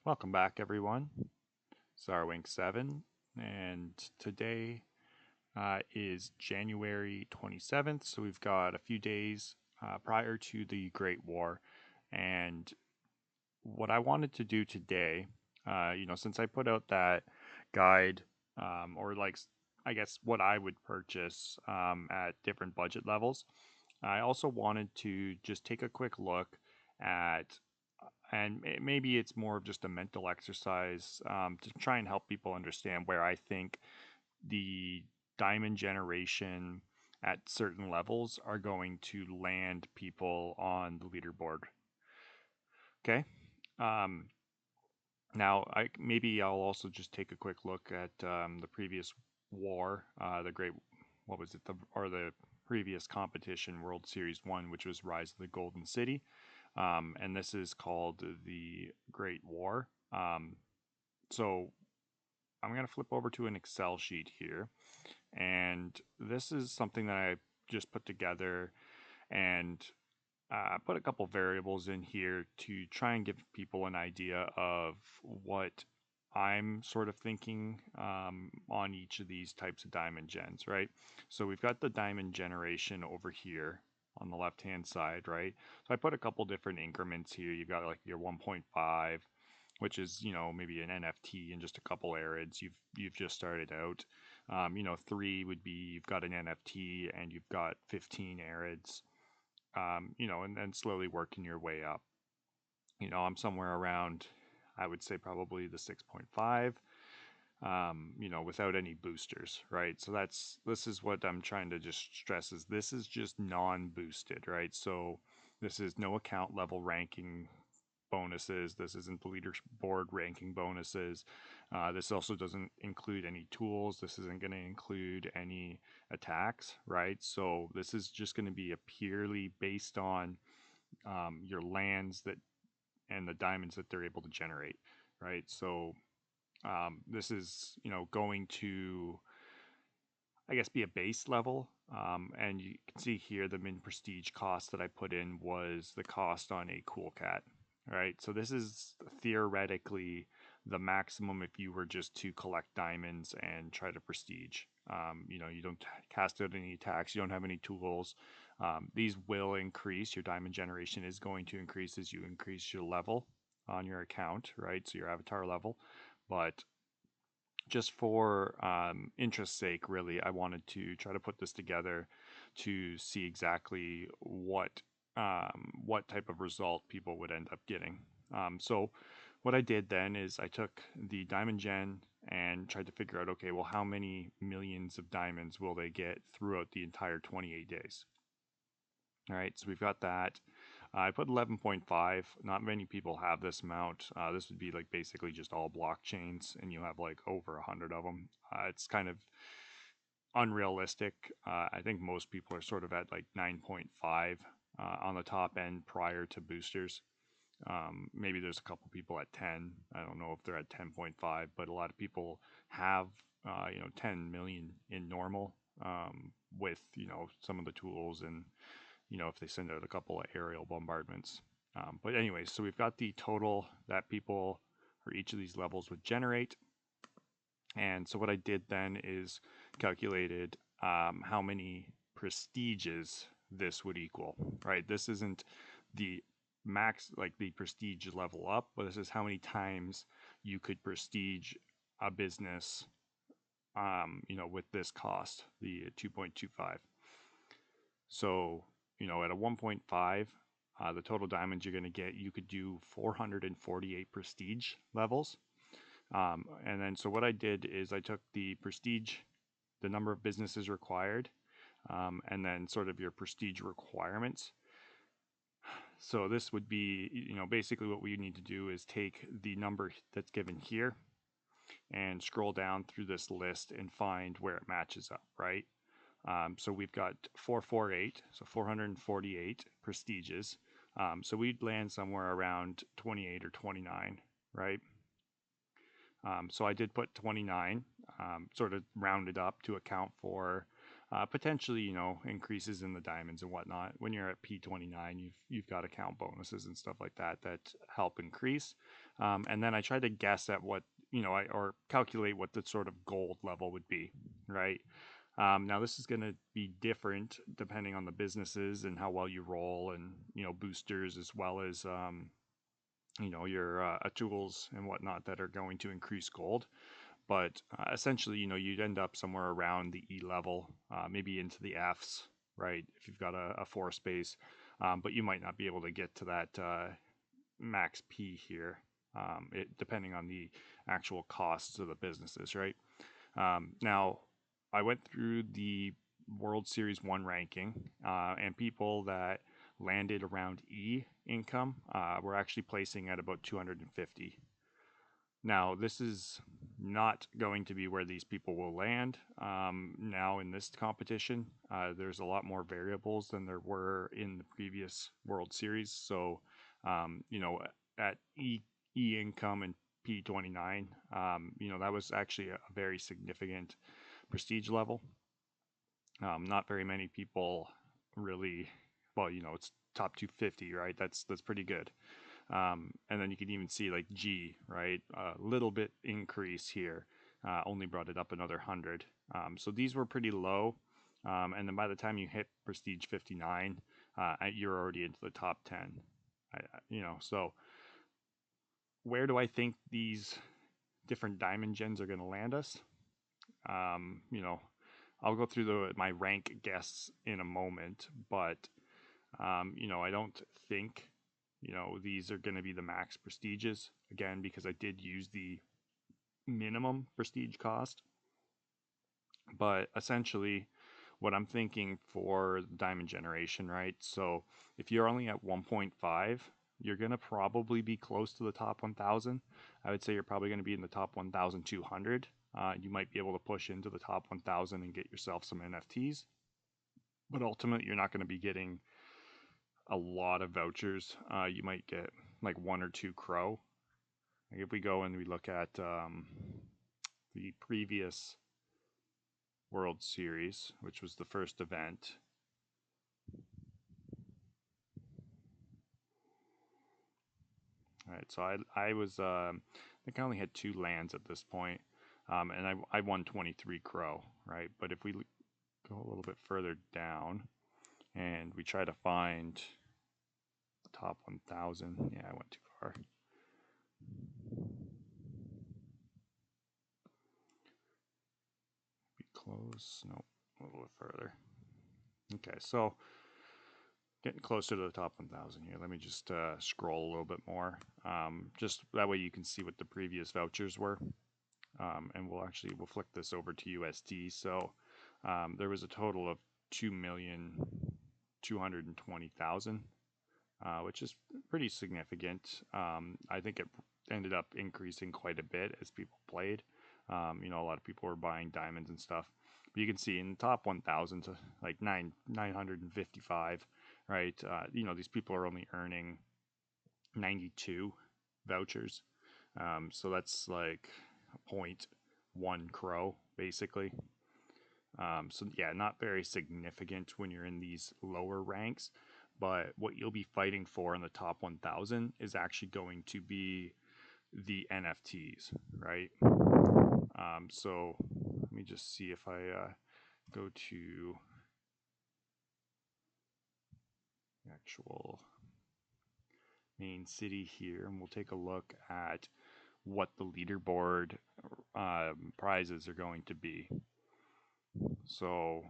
Welcome back, everyone. Zarwink 7, and today is January 27th, so we've got a few days prior to the Great War. And what I wanted to do today, since I put out that guide, or like, I guess what I would purchase at different budget levels, I also wanted to just take a quick look at and maybe it's more of just a mental exercise to try and help people understand where I think the diamond generation at certain levels are going to land people on the leaderboard. Okay. Um, Now, maybe I'll also just take a quick look at the previous war, the Great, what was it, the previous competition, World Series One, which was Rise of the Golden City, and this is called the Great War. So I'm going to flip over to an Excel sheet here, and this is something that I just put together and put a couple variables in here to try and give people an idea of what I'm sort of thinking on each of these types of diamond gens, right? So we've got the diamond generation over here on the left hand side, right? So I put a couple different increments here. You've got like your 1.5, which is maybe an NFT and just a couple arids. You've just started out. 3 would be you've got an NFT and you've got 15 arids. And then slowly working your way up. I'm somewhere around, I would say probably the 6.5, without any boosters, right? So this is what I'm trying to just stress is this is just non-boosted, right? So this is no account level ranking bonuses. This isn't the leaderboard ranking bonuses. This also doesn't include any tools. This isn't going to include any attacks, right? So this is just going to be a purely based on your lands that and the diamonds that they're able to generate, right? So this is going to I guess be a base level. And you can see here the min prestige cost that I put in was the cost on a cool cat. Right, so this is theoretically the maximum if you were just to collect diamonds and try to prestige. You don't cast out any attacks, you don't have any tools. These will increase. Your diamond generation is going to increase as you increase your level on your account, right? So your avatar level. But just for interest's sake, really, I wanted to try to put this together to see exactly what type of result people would end up getting. So what I did then is I took the diamond gen and tried to figure out, okay, well, how many millions of diamonds will they get throughout the entire 28 days? All right, so we've got that. I put 11.5. Not many people have this amount. This would be like basically just all blockchains, and you have like over 100 of them. It's kind of unrealistic. I think most people are sort of at like 9.5 on the top end prior to boosters. Maybe there's a couple people at 10. I don't know if they're at 10.5, but a lot of people have 10 million in normal with some of the tools and if they send out a couple of aerial bombardments. But anyway, so we've got the total that people for each of these levels would generate. And so what I did then is calculated how many prestiges this would equal, right? This isn't the max, like the prestige level up, but this is how many times you could prestige a business, with this cost, the 2.25. So, at a 1.5, the total diamonds you're going to get, you could do 448 prestige levels. And then, so what I did is I took the prestige, the number of businesses required, and then sort of your prestige requirements. So this would be, basically what we need to do is take the number that's given here and scroll down through this list and find where it matches up, right? So we've got 448, so 448 prestiges. So we'd land somewhere around 28 or 29, right? So I did put 29, sort of rounded up to account for Potentially, increases in the diamonds and whatnot. When you're at P29, you've got account bonuses and stuff like that that help increase. And then I try to guess at what or calculate what the sort of gold level would be, right? Now this is going to be different depending on the businesses and how well you roll, and boosters, as well as your tools and whatnot that are going to increase gold. But essentially, you'd end up somewhere around the E level, maybe into the Fs, right? If you've got a 4 space, but you might not be able to get to that max P here, depending on the actual costs of the businesses, right? Now, I went through the World Series 1 ranking, and people that landed around E income were actually placing at about 250. Now, this is not going to be where these people will land now in this competition. There's a lot more variables than there were in the previous World Series. So, at E income and P29, that was actually a very significant prestige level. Not very many people really, well, it's top 250, right? That's pretty good. And then you can even see like G, right? A little bit increase here, only brought it up another 100. So these were pretty low. And then by the time you hit Prestige 59, you're already into the top 10. So where do I think these different diamond gens are going to land us? I'll go through my rank guests in a moment, but I don't think these are going to be the max prestiges, again, because I did use the minimum prestige cost. But essentially, what I'm thinking for diamond generation, right? So if you're only at 1.5, you're going to probably be close to the top 1,000. I would say you're probably going to be in the top 1,200. You might be able to push into the top 1,000 and get yourself some NFTs. But ultimately, you're not going to be getting a lot of vouchers. You might get like 1 or 2 crow. Like if we go and we look at the previous World Series, which was the first event. All right, so I was I think I only had 2 lands at this point, and I won 23 crow, right? But if we go a little bit further down and we try to find the top 1,000, yeah, I went too far. Be close, nope, a little bit further. Okay, so getting closer to the top 1,000 here. Let me just scroll a little bit more. Just that way you can see what the previous vouchers were. And we'll flick this over to USD. So there was a total of 2,220,000, which is pretty significant. I think it ended up increasing quite a bit as people played. A lot of people were buying diamonds and stuff. But you can see in the top 1,000 to like 955, right? These people are only earning 92 vouchers. So that's like 0.1 crow, basically. So yeah, not very significant when you're in these lower ranks. But what you'll be fighting for in the top 1,000 is actually going to be the NFTs, right? So let me just see if I go to actual main city here, and we'll take a look at what the leaderboard prizes are going to be. So,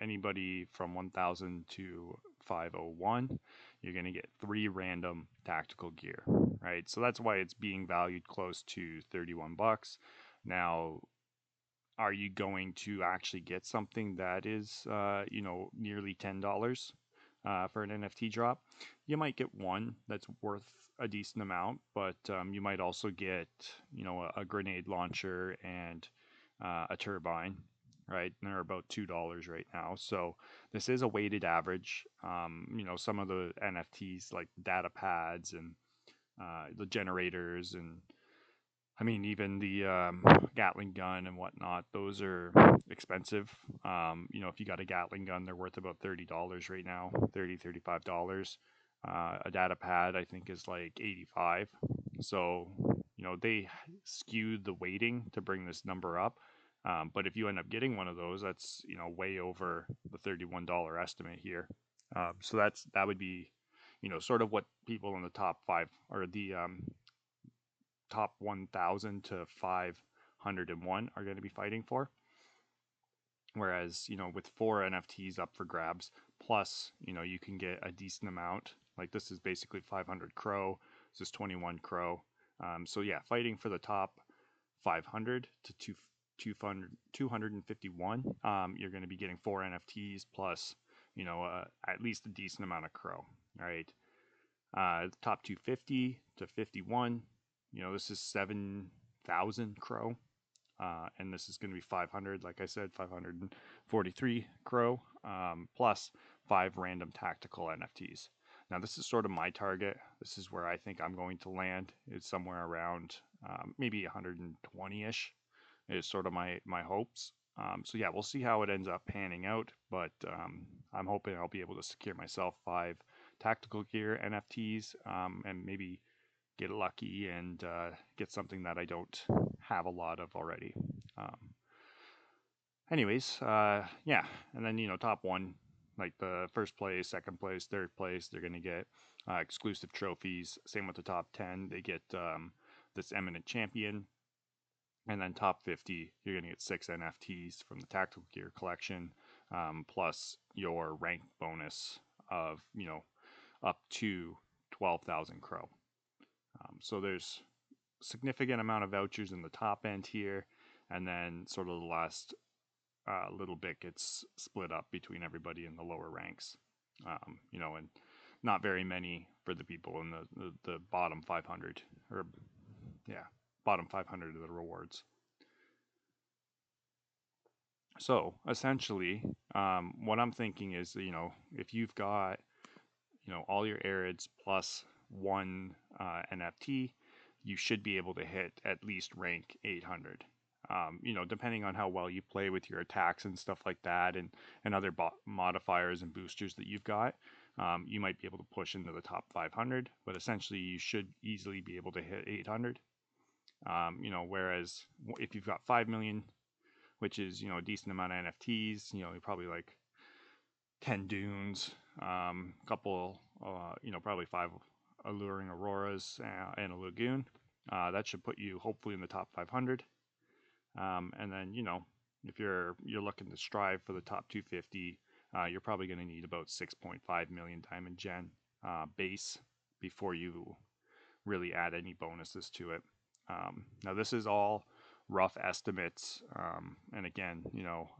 anybody from 1,000 to 501, you're going to get 3 random tactical gear, right? So that's why it's being valued close to 31 bucks. Now, are you going to actually get something that is, nearly $10 for an NFT drop? You might get one that's worth a decent amount, but you might also get, a grenade launcher and a turbine, right? And they're about $2 right now. So this is a weighted average. Some of the NFTs like data pads and the generators and I mean, even the Gatling gun and whatnot, those are expensive. If you got a Gatling gun, they're worth about $30 right now, $35. A data pad, I think, is like 85. So, they skewed the weighting to bring this number up. But if you end up getting one of those, that's, way over the $31 estimate here. So that would be, sort of what people in the top five or the top 1,000 to 501 are going to be fighting for. Whereas, with 4 NFTs up for grabs, plus, you can get a decent amount. Like this is basically 500 crow. This is 21 crow. So yeah, fighting for the top 500 to 251. You're going to be getting 4 NFTs plus, at least a decent amount of crow. All right. Top 250 to 51. This is 7,000 crow. And this is going to be 500, like I said, 543 crow, plus 5 random tactical NFTs. Now, this is sort of my target. This is where I think I'm going to land. It's somewhere around maybe 120-ish is sort of my hopes. So yeah, we'll see how it ends up panning out, but I'm hoping I'll be able to secure myself 5 tactical gear NFTs, and maybe get lucky and get something that I don't have a lot of already. Um, yeah, and then top one, like the first place, second place, third place, they're gonna get exclusive trophies. Same with the top 10, they get this eminent champion. And then top 50, you're going to get 6 NFTs from the tactical gear collection, plus your rank bonus of, up to 12,000 crow. So there's significant amount of vouchers in the top end here, and then sort of the last little bit gets split up between everybody in the lower ranks. And not very many for the people in the bottom 500, or yeah, bottom 500 of the rewards. So essentially, what I'm thinking is, if you've got, all your arids plus 1 NFT, you should be able to hit at least rank 800. Depending on how well you play with your attacks and stuff like that, and other modifiers and boosters that you've got, you might be able to push into the top 500. But essentially, you should easily be able to hit 800. Whereas if you've got 5 million, which is a decent amount of NFTs, you're probably like 10 dunes, couple, probably 5 alluring auroras and a lagoon. That should put you hopefully in the top 500. And then if you're looking to strive for the top 250, you're probably going to need about 6.5 million diamond gen base before you really add any bonuses to it. Now this is all rough estimates, and again,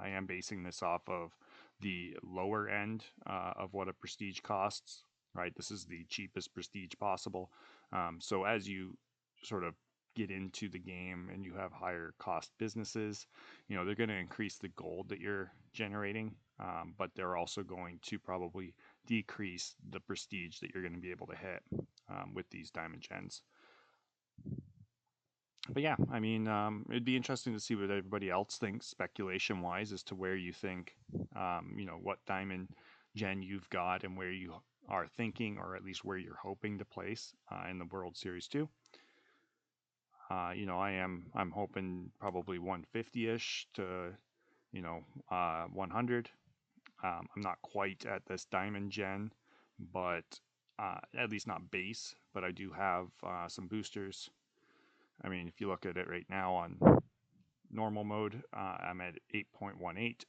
I am basing this off of the lower end of what a prestige costs. Right, this is the cheapest prestige possible. So as you sort of get into the game and you have higher cost businesses, they're going to increase the gold that you're generating, but they're also going to probably decrease the prestige that you're going to be able to hit with these diamond gens. But yeah, I mean, it'd be interesting to see what everybody else thinks, speculation wise, as to where you think, what diamond gen you've got and where you are thinking, or at least where you're hoping to place in the World Series 2. I'm hoping probably 150-ish to, 100. I'm not quite at this diamond gen, but at least not base, but I do have some boosters. I mean, if you look at it right now on normal mode, I'm at 8.18,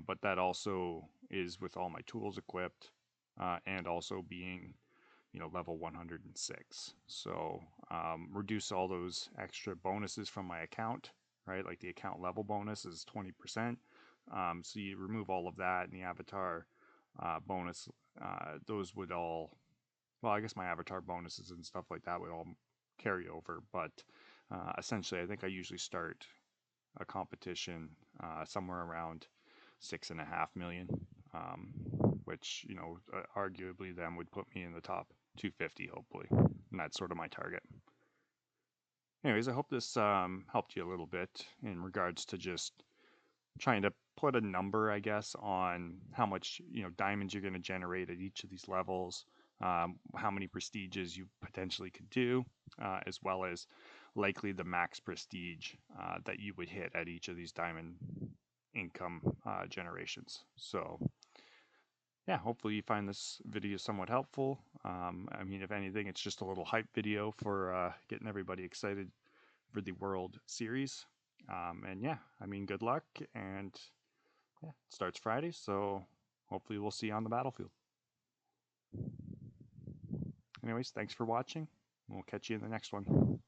but that also is with all my tools equipped, and also being, level 106. So reduce all those extra bonuses from my account, right? Like the account level bonus is 20%. So you remove all of that, and the avatar bonus, those would all, well, I guess my avatar bonuses and stuff like that would all carry over, but essentially I think I usually start a competition somewhere around 6.5 million, which arguably then would put me in the top 250 hopefully, and that's sort of my target. anyways, I hope this helped you a little bit in regards to just trying to put a number, I guess, on how much diamonds you're going to generate at each of these levels, how many prestiges you potentially could do, as well as likely the max prestige that you would hit at each of these diamond income generations. So yeah, hopefully you find this video somewhat helpful. I mean, if anything, it's just a little hype video for getting everybody excited for the World Series. And yeah, I mean, good luck. And yeah, it starts Friday, so hopefully we'll see you on the battlefield. Anyways, thanks for watching. We'll catch you in the next one.